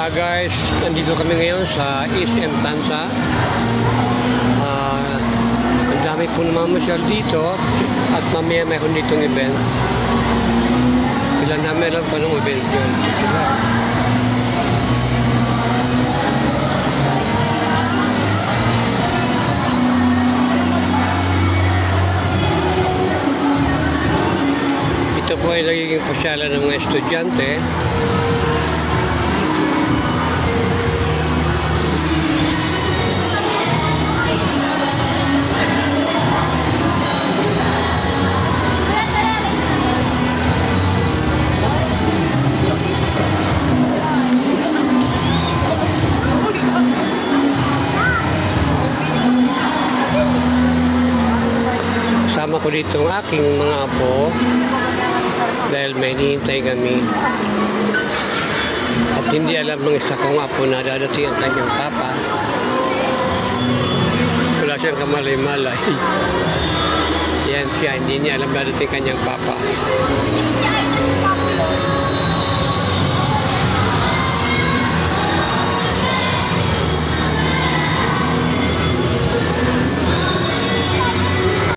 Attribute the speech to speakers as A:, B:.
A: Guys, nandito kami ngayon sa SM Tansa. Ang dami po namamasyal dito at mamaya mayroon ditong event. Ilan namin alam pa nung event yun. Ito po ay nagiging pasyalan ng mga estudyante. Kasama ko dito ang aking mga apo dahil may hinihintay kami at hindi alam ng isa kong apo na dadating ang kanyang papa. Wala siyang kamalay-malay. Yan siya, hindi niya alam dadating kanyang papa.